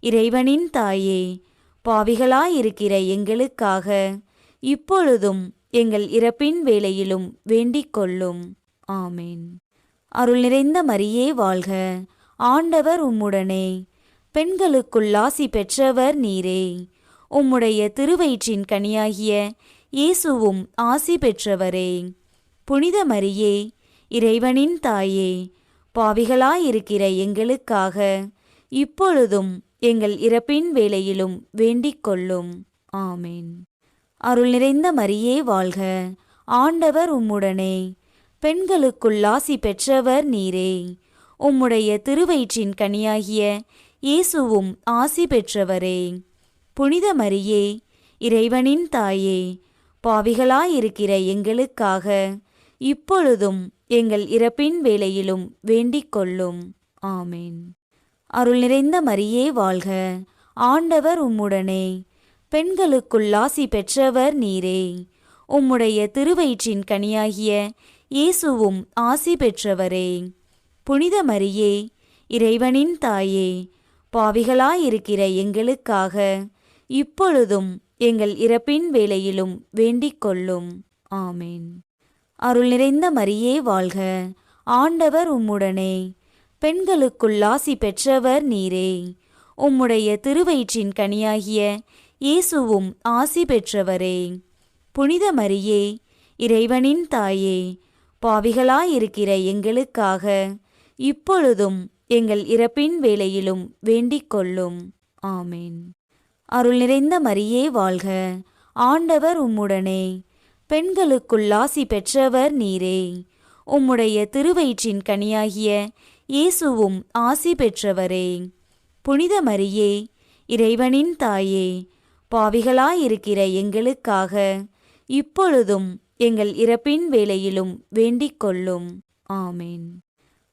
இறைவனின் தாயே, பாவிகளாயிருக்கிற எங்களுக்காக இப்பொழுதும் எங்கள் இறப்பின் வேளையிலும் வேண்டிக் கொள்ளும். ஆமேன். அருள் நிறைந்த மரியே வாழ்க, ஆண்டவர் உம்முடனே, பெண்களுக்குள் ஆசி பெற்றவர் நீரே. உம்முடைய திருவயிற்றின் கனியாகிய இயேசுவும் ஆசி பெற்றவரே. புனித மரியே, இறைவனின் தாயே, பாவிகளாயிருக்கிற எங்களுக்காக இப்பொழுதும் எங்கள் இறப்பின் வேளையிலும் வேண்டிக் கொள்ளும். ஆமேன். அருள் நிறைந்த மரியே வாழ்க, ஆண்டவர் உம்முடனே, பெண்களுக்குள் ஆசி பெற்றவர் நீரே. உம்முடைய திருவயிற்றின் கனியாகிய இயேசுவும் ஆசி பெற்றவரே. புனித மரியே, இறைவனின் தாயே, பாவிகளாயிருக்கிற எங்களுக்காக இப்பொழுதும் எங்கள் இறப்பின் வேளையிலும் வேண்டிக் கொள்ளும். ஆமேன். அருள் நிறைந்த மரியே வாழ்க, ஆண்டவர் உம்முடனே, பெண்களுக்குள் ஆசி பெற்றவர் நீரே. உம்முடைய திருவயிற்றின் கனியாகிய இயேசுவும் ஆசி பெற்றவரே. புனித மரியே, இறைவனின் தாயே, பாவிகளாயிருக்கிற எங்களுக்காக இப்பொழுதும் எங்கள் இறப்பின் வேளையிலும் வேண்டிக் கொள்ளும். ஆமேன். அருள் நிறைந்த மரியே வாழ்க, ஆண்டவர் உம்முடனே, பெண்களுக்குள் ஆசி பெற்றவர் நீரே. உம்முடைய திருவயிற்றின் கனியாகிய இயேசுவும் ஆசி பெற்றவரே. புனித மரியே, இறைவனின் தாயே, பாவிகளாயிருக்கிற எங்களுக்காக இப்பொழுதும் எங்கள் இறப்பின் வேளையிலும் வேண்டிக் கொள்ளும். ஆமேன். அருள் நிறைந்த மரியே வாழ்க, ஆண்டவர் உம்முடனே, பெண்களுக்குள் ஆசி பெற்றவர் நீரே. உம்முடைய திருவயிற்றின் கனியாகிய இயேசுவும் ஆசி பெற்றவரே. புனித மரியே, இறைவனின் தாயே, பாவிகளாயிருக்கிற எங்களுக்காக இப்பொழுதும் எங்கள் இறப்பின் வேளையிலும் வேண்டிக் கொள்ளும். ஆமேன்.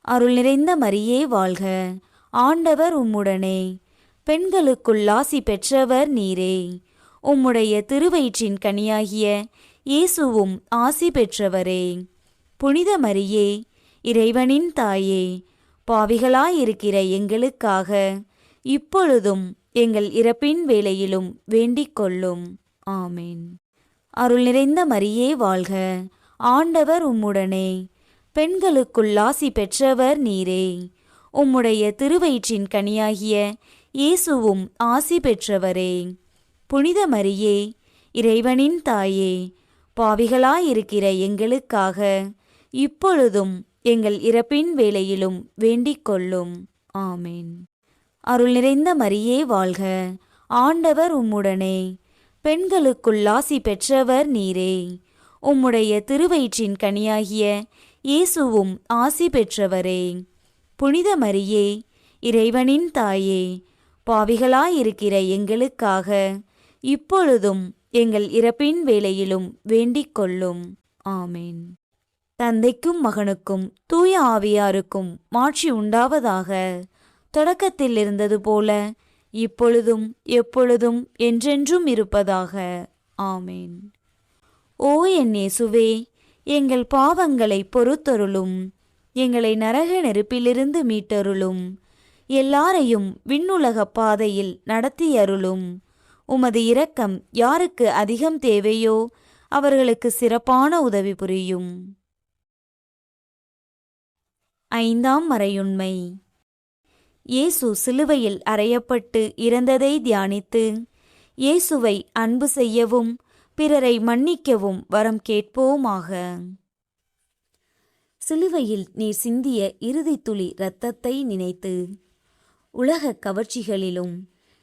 அருள் நிறைந்த மரியே வாழ்க, ஆண்டவர் உம்முடனே, பெண்களுக்குள் ஆசி பெற்றவர் நீரே. உம்முடைய திருவயிற்றின் கனியாகிய இயேசுவும் ஆசி பெற்றவரே. புனித மரியே, இறைவனின் தாயே, பாவிகளாயிருக்கிற எங்களுக்காக இப்பொழுதும் எங்கள் இறப்பின் வேளையிலும் வேண்டிக் கொள்ளும். ஆமேன். அருள் நிறைந்த மரியே வாழ்க, ஆண்டவர் உம்முடனே, பெண்களுக்குள் ஆசி பெற்றவர் நீரே. உம்முடைய திருவயிற்றின் கனியாகிய இயேசுவும் ஆசி பெற்றவரே. புனித மரியே, இறைவனின் தாயே, பாவிகளாயிருக்கிற எங்களுக்காக இப்பொழுதும் எங்கள் இறப்பின் வேளையிலும் வேண்டிக் கொள்ளும். ஆமேன். அருள் நிறைந்த மரியே வாழ்க, ஆண்டவர் உம்முடனே, பெண்களுக்குள் ஆசி பெற்றவர் நீரே. உம்முடைய திருவயிற்றின் கனியாகிய இயேசுவும் ஆசி பெற்றவரே. புனித மரியே, இறைவனின் தாயே, பாவிகளாயிருக்கிற எங்களுக்காக இப்பொழுதும் எங்கள் இறப்பின் வேளையிலும் வேண்டிக் கொள்ளும். ஆமேன். தந்தைக்கும் மகனுக்கும் தூய ஆவியாருக்கும் மாட்சி உண்டாவதாக. தொடக்கத்தில் இருந்தது போல இப்பொழுதும் எப்பொழுதும் என்றென்றும் இருப்பதாக. ஆமேன். ஓ என் இயேசுவே, எங்கள் பாவங்களை பொறுத்தருளும், எங்களை நரக நெருப்பிலிருந்து மீட்டருளும், எல்லாரையும் விண்ணுலக பாதையில் நடத்தியருளும். உமது இரக்கம் யாருக்கு அதிகம் தேவையோ அவர்களுக்கு சிறப்பான உதவி புரியும். 5ஆம் மறையுண்மை. இயேசு சிலுவையில் அறையப்பட்டு இறந்ததை தியானித்து இயேசுவை அன்பு செய்யவும் பிறரை மன்னிக்கவும் வரம் கேட்போமாக. சிலுவையில் நீர் சிந்திய இறுதித் துளி இரத்தத்தை நினைத்து உலக கவர்ச்சிகளிலும்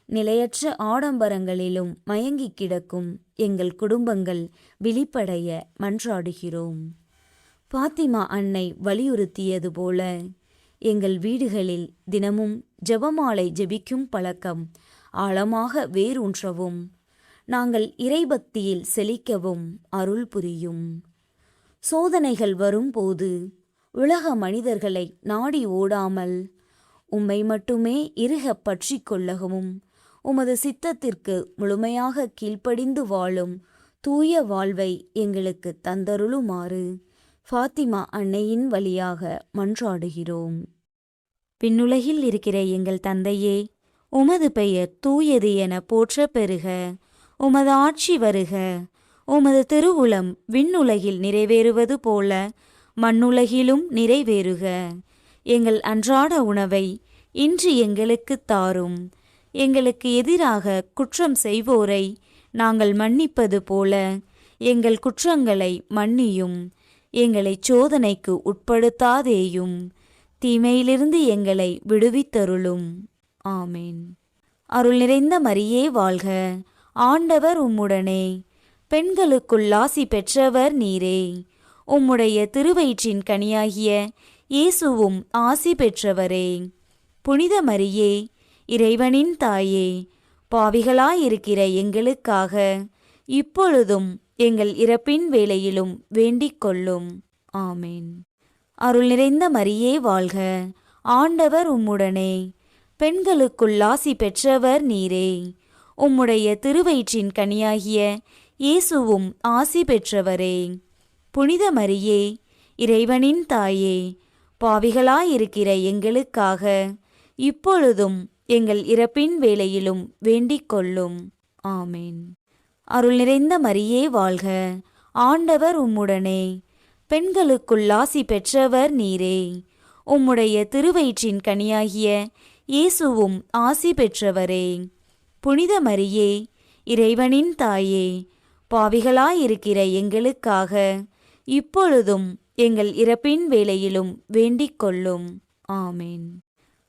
நிலையற்ற ஆடம்பரங்களிலும் மயங்கிக் கிடக்கும் எங்கள் குடும்பங்கள் விழிப்படைய மன்றாடுகிறோம். பாத்திமா அன்னை வலியுறுத்தியது போல எங்கள் வீடுகளில் தினமும் ஜெபமாலை ஜெபிக்கும் பழக்கம் ஆழமாக வேரூன்றவும் நாங்கள் இறைபக்தியில் செழிக்கவும் அருள் புரியும். சோதனைகள் வரும்போது உலக மனிதர்களை நாடி ஓடாமல் உம்மை மட்டுமே இறுகப் பற்றி கொள்ளவும் உமது சித்தத்திற்கு முழுமையாக கீழ்ப்படிந்து வாழும் தூய வாழ்வை எங்களுக்கு தந்தருளுமாறு ஃபாத்திமா அன்னையின் வழியாக மன்றாடுகிறோம். விண்ணுலகில் இருக்கிற எங்கள் தந்தையே, உமது பெயர் தூயது என போற்றப் பெறுக. உமது ஆட்சி வருக. உமது திருவுளம் விண்ணுலகில் நிறைவேறுவது போல மண்ணுலகிலும் நிறைவேறுக. எங்கள் அன்றாட உணவை இன்று எங்களுக்குத் தாரும். எங்களுக்கு எதிராக குற்றம் செய்வோரை நாங்கள் மன்னிப்பது போல எங்கள் குற்றங்களை மன்னியும். எங்களை சோதனைக்கு உட்படுத்தாதேயும், தீமையிலிருந்து எங்களை விடுவித்தருளும். ஆமேன். அருள் நிறைந்த மரியே வாழ்க. ஆண்டவர் உம்முடனே, பெண்களுக்குள் ஆசி பெற்றவர் நீரே. உம்முடைய திருவயிற்றின் கனியாகிய இயேசுவும் ஆசி பெற்றவரே. புனித மரியே, இறைவனின் தாயே, பாவிகளாயிருக்கிற எங்களுக்காக இப்பொழுதும் எங்கள் இறப்பின் வேளையிலும் வேண்டிக் கொள்ளும். ஆமேன். அருள் நிறைந்த மரியே வாழ்க. ஆண்டவர் உம்முடனே, பெண்களுக்குள் ஆசி பெற்றவர் நீரே. உம்முடைய திருவயிற்றின் கனியாகிய இயேசுவும் ஆசி பெற்றவரே. புனித மரியே, இறைவனின் தாயே, பாவிகளாயிருக்கிற எங்களுக்காக இப்பொழுதும் எங்கள் இறப்பின் வேளையிலும் வேண்டிக் கொள்ளும். ஆமேன். அருள் நிறைந்த மரியே வாழ்க. ஆண்டவர் உம்முடனே, பெண்களுக்குள் ஆசி பெற்றவர் நீரே. உம்முடைய திருவயிற்றின் கனியாகிய இயேசுவும் ஆசி பெற்றவரே. புனித மரியே, இறைவனின் தாயே, பாவிகளாயிருக்கிற எங்களுக்காக இப்பொழுதும் எங்கள் இறப்பின் வேளையிலும் வேண்டிக் கொள்ளும். ஆமேன்.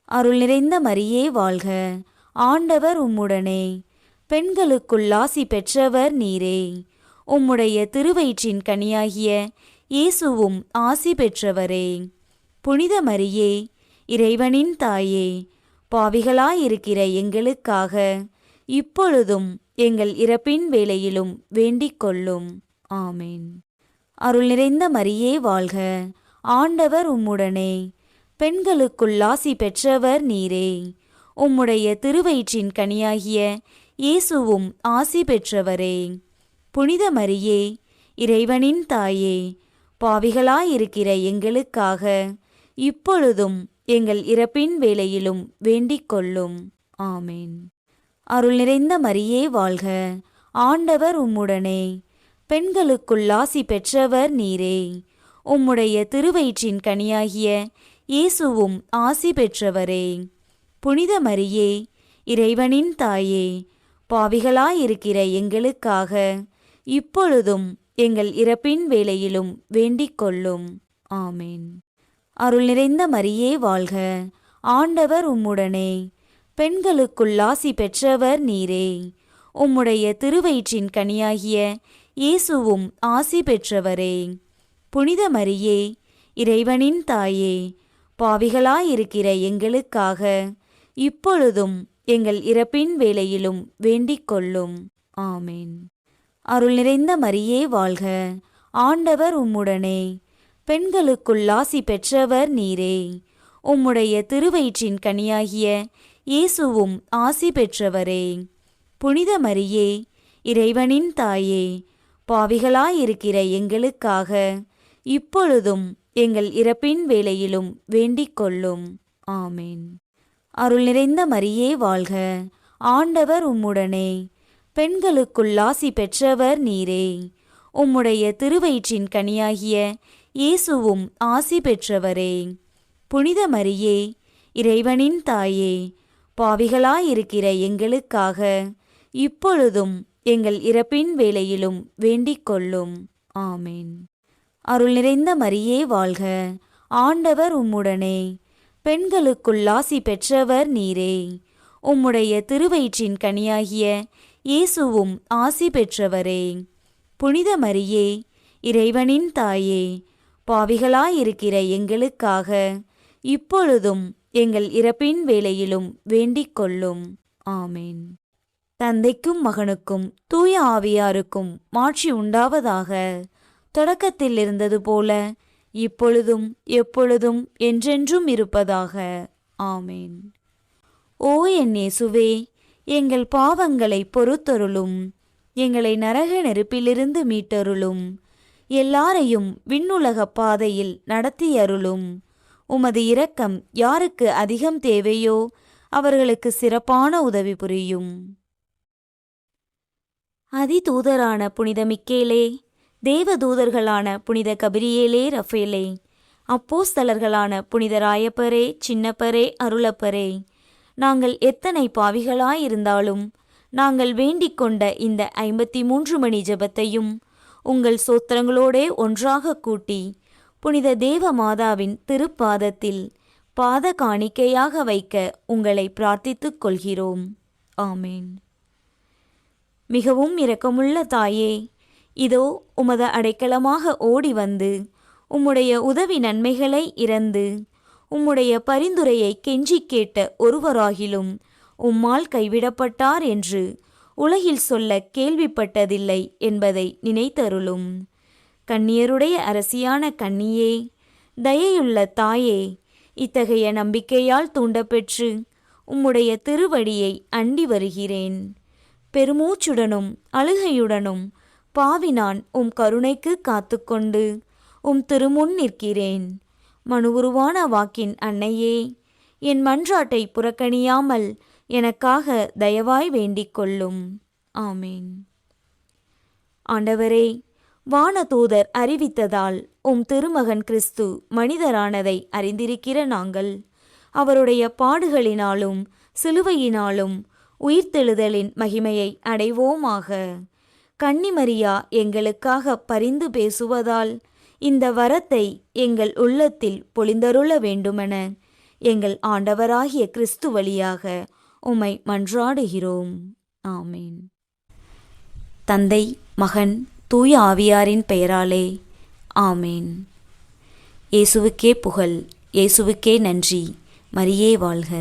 அருள் நிறைந்த மரியே வாழ்க. ஆண்டவர் உம்முடனே, பெண்களுக்குள் ஆசி பெற்றவர் நீரே. உம்முடைய திருவயிற்றின் கனியாகிய இயேசுவும் ஆசி பெற்றவரே. புனித மரியே, இறைவனின் தாயே, பாவிகளாயிருக்கிற எங்களுக்காக இப்பொழுதும் எங்கள் இறப்பின் வேளையிலும் வேண்டிக் கொள்ளும். ஆமேன். அருள் நிறைந்த மரியே வாழ்க. ஆண்டவர் உம்முடனே, பெண்களுக்குள் ஆசி பெற்றவர் நீரே. உம்முடைய திருவயிற்றின் கனியாகிய இயேசுவும் ஆசி பெற்றவரே. புனித மரியே, இறைவனின் தாயே, பாவிகளாயிருக்கிற எங்களுக்காக இப்பொழுதும் எங்கள் இறப்பின் வேளையிலும் வேண்டிக் கொள்ளும். ஆமேன். அருள் நிறைந்த மரியே வாழ்க. ஆண்டவர் உம்முடனே, பெண்களுக்குள் ஆசி பெற்றவர் நீரே. உம்முடைய திருவயிற்றின் கனியாகிய இயேசுவும் ஆசி பெற்றவரே. புனித மரியே, இறைவனின் தாயே, பாவிகளாயிருக்கிற எங்களுக்காக இப்பொழுதும் எங்கள் இறப்பின் வேளையிலும் வேண்டிக் கொள்ளும். ஆமேன். அருள் நிறைந்த மரியே வாழ்க. ஆண்டவர் உம்முடனே, பெண்களுக்குள் ஆசி பெற்றவர் நீரே. உம்முடைய திருவயிற்றின் கனியாகிய இயேசுவும் ஆசி பெற்றவரே. புனித மரியே, இறைவனின் தாயே, பாவிகளாயிருக்கிற எங்களுக்காக இப்பொழுதும் எங்கள் இறப்பின் வேளையிலும் வேண்டிக் கொள்ளும். ஆமேன். அருள் நிறைந்த மரியே வாழ்க. ஆண்டவர் உம்முடனே, பெண்களுக்குள் ஆசி பெற்றவர் நீரே. உம்முடைய திருவயிற்றின் கனியாகிய இயேசுவும் ஆசி பெற்றவரே. புனித மரியே, இறைவனின் தாயே, பாவிகளாயிருக்கிற எங்களுக்காக இப்பொழுதும் எங்கள் இறப்பின் வேளையிலும் வேண்டிக் கொள்ளும். ஆமேன். அருள் நிறைந்த மரியே வாழ்க. ஆண்டவர் உம்முடனே, பெண்களுக்குள் ஆசி பெற்றவர் நீரே. உம்முடைய திருவயிற்றின் கனியாகிய இயேசுவும் ஆசி பெற்றவரே. புனித மரியே, இறைவனின் தாயே, பாவிகளாயிருக்கிற எங்களுக்காக இப்பொழுதும் எங்கள் இறப்பின் வேளையிலும் வேண்டிக் கொள்ளும். ஆமேன். அருள் நிறைந்த மரியே வாழ்க. ஆண்டவர் உம்முடனே, பெண்களுக்குள் ஆசி பெற்றவர் நீரே. உம்முடைய திருவயிற்றின் கனியாகிய இயேசுவும் ஆசி பெற்றவரே. புனித மரியே, இறைவனின் தாயே, பாவிகளாயிருக்கிற எங்களுக்காக இப்பொழுதும் எங்கள் இறப்பின் வேளையிலும் வேண்டிக் கொள்ளும். ஆமேன். தந்தைக்கும் மகனுக்கும் தூய ஆவியாருக்கும் மாட்சி உண்டாவதாக. தொடக்கத்தில் இருந்தது போல இப்பொழுதும் எப்பொழுதும் என்றென்றும் இருப்பதாக. ஆமேன். ஓ என் இயேசுவே, எங்கள் பாவங்களை பொறுத்தருளும், எங்களை நரக நெருப்பிலிருந்து மீட்டருளும், எல்லாரையும் விண்ணுலக பாதையில் நடத்தியருளும். உமது இரக்கம் யாருக்கு அதிகம் தேவையோ அவர்களுக்கு சிறப்பான உதவி புரியும். அதிதூதரான புனித மிக்கேலே, தேவதூதர்களான புனித கபிரியேலே ரஃபேலே, அப்போஸ்தலர்களான புனித ராயப்பரே, சின்னப்பரே, அருளப்பரே, நாங்கள் எத்தனை பாவிகளாயிருந்தாலும் நாங்கள் வேண்டிக் கொண்ட இந்த 53 மணி ஜெபத்தையும் உங்கள் சோத்திரங்களோடே ஒன்றாக கூட்டி புனித தேவ மாதாவின் திருப்பாதத்தில் பாத காணிக்கையாக வைக்க உங்களை பிரார்த்தித்துக் கொள்கிறோம். ஆமேன். மிகவும் இரக்கமுள்ள தாயே, இதோ உமது அடைக்கலமாக ஓடி வந்து உம்முடைய உதவி நன்மைகளை இறந்து உம்முடைய பரிந்துரையை கெஞ்சி கேட்ட ஒருவராகிலும் உம்மால் கைவிடப்பட்டார் என்று உலகில் சொல்ல கேள்விப்பட்டதில்லை என்பதை நினைத்தருளும். கன்னியருடைய அரசியான கன்னியே, தயையுள்ள தாயே, இத்தகைய நம்பிக்கையால் தூண்டப்பெற்று உம்முடைய திருவடியை அண்டி வருகிறேன். பெருமூச்சுடனும் அழுகையுடனும் பாவினான் உம் கருணைக்கு காத்துக்கொண்டு உம் திருமுன் நிற்கிறேன். மனுவுருவான வாக்கின் அன்னையே, என் மன்றாட்டை புறக்கணியாமல் எனக்காக தயவாய் வேண்டிக் கொள்ளும். ஆமேன். ஆண்டவரே, வானதூதர் அறிவித்ததால் உம் திருமகன் கிறிஸ்து மனிதரானதை அறிந்திருக்கிற நாங்கள் அவருடைய பாடுகளினாலும் சிலுவையினாலும் உயிர்த்தெழுதலின் மகிமையை அடைவோமாக. கன்னிமரியா எங்களுக்காக பரிந்து பேசுவதால் இந்த வரத்தை எங்கள் உள்ளத்தில் பொழிந்தருள வேண்டுமென எங்கள் ஆண்டவராகிய கிறிஸ்து வழியாக உம்மை மன்றாடுகிறோம். ஆமேன். தந்தை, மகன், தூய ஆவியாரின் பெயராலே ஆமேன். இயேசுவுக்கே புகழ், இயேசுவுக்கே நன்றி. மரியே வாழ்க.